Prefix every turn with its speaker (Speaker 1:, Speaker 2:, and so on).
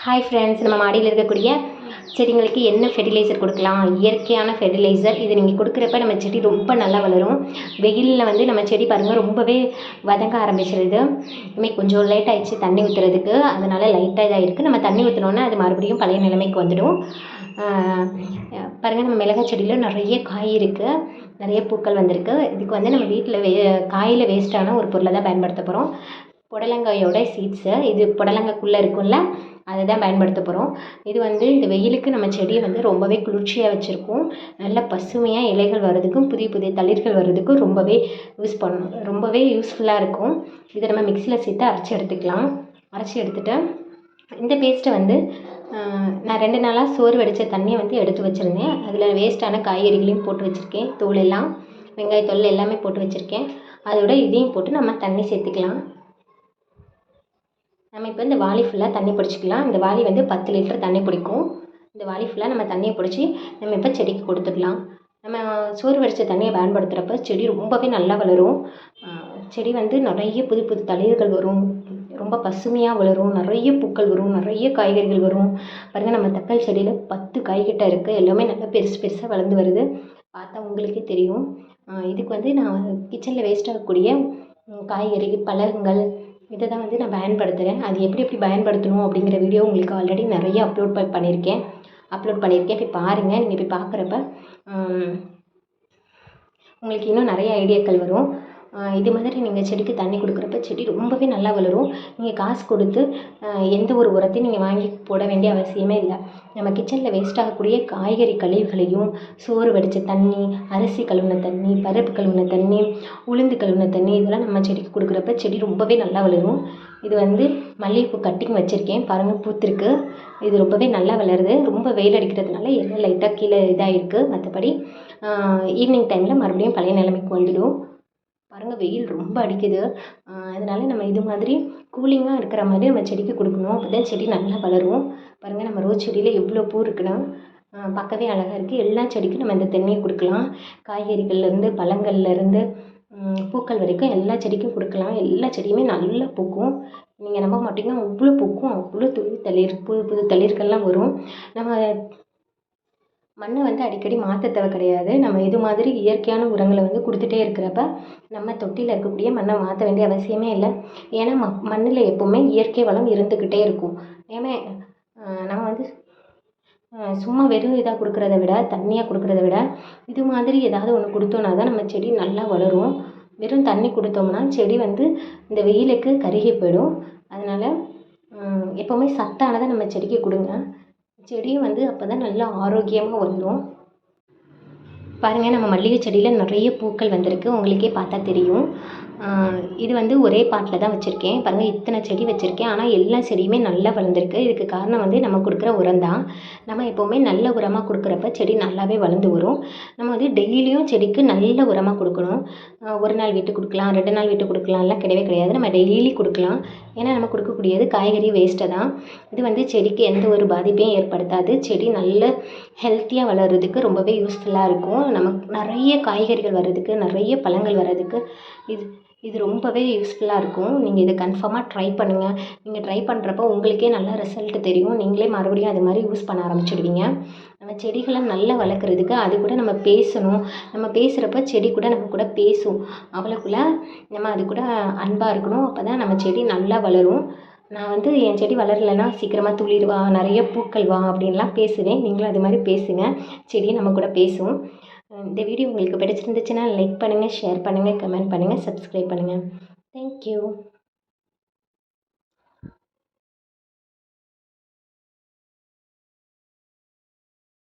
Speaker 1: Hi friends, நம்ம மாடியில் இருக்கக்கூடிய செடிங்களுக்கு என்ன ஃபெர்டிலைசர் கொடுக்கலாம்? இயற்கையான ஃபெர்டிலைசர். இது நீங்கள் கொடுக்குறப்ப நம்ம செடி ரொம்ப நல்லா வளரும். வெயிலில் வந்து நம்ம செடி பாருங்கள் ரொம்பவே வதங்க ஆரம்பிச்சிருது. இனிமேல் கொஞ்சம் லேட் ஆகிடுச்சு தண்ணி ஊற்றுறதுக்கு, அதனால் லைட்டாக இதாக இருக்குது. நம்ம தண்ணி ஊற்றினோன்னா அது மறுபடியும் பழைய நிலைமைக்கு வந்துடும். பாருங்கள், நம்ம மிளகாய் செடியில் நிறைய காய் இருக்குது, நிறைய பூக்கள் வந்திருக்கு. இதுக்கு வந்து நம்ம வீட்டில் காயில் வேஸ்ட்டான ஒரு பொருளை தான் பயன்படுத்த போகிறோம். புடலங்காயோட சீட்ஸு, இது புடலங்காய்க்குள்ளே இருக்கும்ல, அதை தான் பயன்படுத்த போகிறோம். இது வந்து இந்த வெயிலுக்கு நம்ம செடியை வந்து ரொம்பவே குளிர்ச்சியாக வச்சுருக்கோம். நல்ல பசுமையாக இலைகள் வர்றதுக்கும் புதிய புதிய தளிர்கள் வர்றதுக்கும் ரொம்பவே யூஸ்ஃபுல்லாக இருக்கும். இதை நம்ம மிக்சியில் சேர்த்து அரைச்சி எடுத்துக்கலாம். அரைச்சி எடுத்துகிட்டு இந்த பேஸ்ட்டை வந்து நான் 2 நாளாக சோறு வடித்த தண்ணியை வந்து எடுத்து வச்சுருந்தேன். அதில் வேஸ்ட்டான காய்கறிகளையும் போட்டு வச்சுருக்கேன், தோல் எல்லாம், வெங்காய தோல் எல்லாமே போட்டு வச்சுருக்கேன். அதோட இதையும் போட்டு நம்ம தண்ணி சேர்த்துக்கலாம். நம்ம இப்போ இந்த வாளி ஃபுல்லாக தண்ணி பிடிச்சிக்கலாம். இந்த வாளி வந்து 10 லிட்டர் தண்ணி பிடிக்கும். இந்த வாளி ஃபுல்லாக நம்ம தண்ணியை பிடிச்சி நம்ம இப்போ செடிக்கு கொடுத்துக்கலாம். நம்ம சோறு வடித்த தண்ணியை பயன்படுத்துகிறப்ப செடி ரொம்பவே நல்லா வளரும். செடி வந்து நிறைய புது புது தளிர்கள் வரும், ரொம்ப பசுமையாக வளரும், நிறைய பூக்கள் வரும், நிறைய காய்கறிகள் வரும். பாருங்கள், நம்ம தக்காளி செடியில் 10 காய்கிட்ட இருக்குது. எல்லாமே நல்லா பெருசு பெருசாக வளர்ந்து வருது, பார்த்தா உங்களுக்கே தெரியும். இதுக்கு வந்து நான் கிச்சனில் வேஸ்ட் ஆகக்கூடிய காய்கறி பழங்கள் இதை தான் வந்து நான் பயன்படுத்துகிறேன். அது எப்படி பயன்படுத்தணும் அப்படிங்கிற வீடியோ உங்களுக்கு ஆல்ரெடி நிறைய அப்லோட் பண்ணியிருக்கேன். போய் பாருங்கள். நீங்கள் போய் பார்க்குறப்ப உங்களுக்கு இன்னும் நிறைய ஐடியாக்கள் வரும். இது மாதிரி நீங்கள் செடிக்கு தண்ணி கொடுக்குறப்ப செடி ரொம்பவே நல்லா வளரும். நீங்கள் காசு கொடுத்து எந்த ஒரு உரத்தையும் நீங்கள் வாங்கி போட வேண்டிய அவசியமே இல்லை. நம்ம கிச்சனில் வேஸ்ட் ஆகக்கூடிய காய்கறி கழிவுகளையும், சோறு வடித்த தண்ணி, அரிசி கழுவின தண்ணி, பருப்பு கழுவின தண்ணி, உளுந்து கழுவின தண்ணி, இதெல்லாம் நம்ம செடிக்கு கொடுக்குறப்ப செடி ரொம்பவே நல்லா வளரும். இது வந்து மல்லிகைப்பூ கட்டிங் வச்சுருக்கேன், பாருங்கள் பூத்திருக்கு. இது ரொம்பவே நல்லா வளருது. ரொம்ப வெயில் அடிக்கிறதுனால எல்லாம் லைட்டாக கீழே இதாக இருக்குது. மற்றபடி ஈவினிங் டைமில் மறுபடியும் பழைய நிலைமைக்கு வந்துடும். பாருங்கள், வெயில் ரொம்ப அடிக்குது. அதனால் நம்ம இது மாதிரி கூலிங்காக இருக்கிற மாதிரி நம்ம செடிக்கு கொடுக்கணும். அப்போ தான் செடி நல்லா வளரும். பாருங்கள், நம்ம ரோஸ் செடியில் எவ்வளோ பூ இருக்குன்னா பார்க்கவே அழகாக இருக்குது. எல்லா செடிக்கும் நம்ம இந்த தண்ணியை கொடுக்கலாம். காய்கறிகள்லேருந்து பழங்கள்லேருந்து பூக்கள் வரைக்கும் எல்லா செடிக்கும் கொடுக்கலாம். எல்லா செடியுமே நல்லா பூக்கும். நீங்கள் நம்ப மாட்டீங்க, அவ்வளோ பூக்கும், அவ்வளோ புது புது தளிர்கள்லாம் வரும். நம்ம மண்ணை வந்து அடிக்கடி மாற்ற தேவை கிடையாது. நம்ம இது மாதிரி இயற்கையான உரங்களை வந்து கொடுத்துட்டே இருக்கிறப்ப நம்ம தொட்டியில் இருக்கக்கூடிய மண்ணை மாற்ற வேண்டிய அவசியமே இல்லை. ஏன்னா மண்ணில் எப்போவுமே இயற்கை வளம் இருந்துக்கிட்டே இருக்கும். ஏன்னா நம்ம வந்து சும்மா வெறும் இதாக கொடுக்குறத விட, தண்ணியாக கொடுக்குறத விட இது மாதிரி ஏதாவது ஒன்று கொடுத்தோன்னா தான் நம்ம செடி நல்லா வளரும். வெறும் தண்ணி கொடுத்தோம்னா செடி வந்து இந்த வெயிலுக்கு கருகி போயிடும். அதனால் எப்போவுமே சத்தானதை நம்ம செடிக்கு கொடுங்க. செடியும் வந்து அப்போ தான் நல்லா ஆரோக்கியமாக வந்துடும். பாருங்கள், நம்ம மல்லிகை செடியில் நிறைய பூக்கள் வந்திருக்கு, உங்களுக்கே பார்த்தா தெரியும். இது வந்து ஒரே பாட்டில் தான் வச்சுருக்கேன். பாருங்கள், இத்தனை செடி வச்சுருக்கேன், ஆனால் எல்லா செடியுமே நல்லா வளர்ந்துருக்கு. இதுக்கு காரணம் வந்து நம்ம கொடுக்குற உரம் தான். நம்ம எப்போவுமே நல்ல உரமாக கொடுக்குறப்ப செடி நல்லாவே வளர்ந்து வரும். நம்ம வந்து டெய்லியும் செடிக்கு நல்ல உரமாக கொடுக்கணும். ஒரு நாள் விட்டு கொடுக்கலாம், 2 நாள் விட்டு கொடுக்கலாம்லாம் கிடையவே கிடையாது. நம்ம டெய்லி கொடுக்கலாம். ஏன்னா நம்ம கொடுக்கக்கூடியது காய்கறி வேஸ்ட்டை தான். இது வந்து செடிக்கு எந்த ஒரு பாதிப்பையும் ஏற்படுத்தாது. செடி நல்ல ஹெல்த்தியாக வளர்கிறதுக்கு ரொம்பவே யூஸ்ஃபுல்லாக இருக்கும். நமக்கு நிறைய காய்கறிகள் வர்றதுக்கு, நிறைய பழங்கள் வர்றதுக்கு இது ரொம்பவே யூஸ்ஃபுல்லாக இருக்கும். நீங்கள் இதை கன்ஃபார்மாக ட்ரை பண்ணுங்கள். நீங்கள் ட்ரை பண்ணுறப்போ உங்களுக்கே நல்ல ரிசல்ட் தெரியும். நீங்களே மறுபடியும் அது மாதிரி யூஸ் பண்ண ஆரம்பிச்சிடுவீங்க. நம்ம செடிகளை நல்லா வளர்க்குறதுக்கு அது கூட நம்ம பேசணும். நம்ம பேசுகிறப்ப செடி கூட நம்ம கூட பேசும். அவ்வளோக்குள்ள நம்ம அது கூட அன்பாக இருக்கணும். அப்போ தான் நம்ம செடி நல்லா வளரும். நான் வந்து என் செடி வளரலைன்னா சீக்கிரமாக துளிர்வா, நிறைய பூக்கள் வா அப்படின்லாம் பேசுவேன். நீங்களும் அது மாதிரி பேசுங்க, செடியை நம்ம கூட பேசும். இந்த வீடியோ உங்களுக்கு பிடிச்சிருந்துச்சுன்னா லைக் பண்ணுங்கள், ஷேர் பண்ணுங்கள், கமெண்ட் பண்ணுங்கள், சப்ஸ்கிரைப் பண்ணுங்கள். தேங்க்யூ.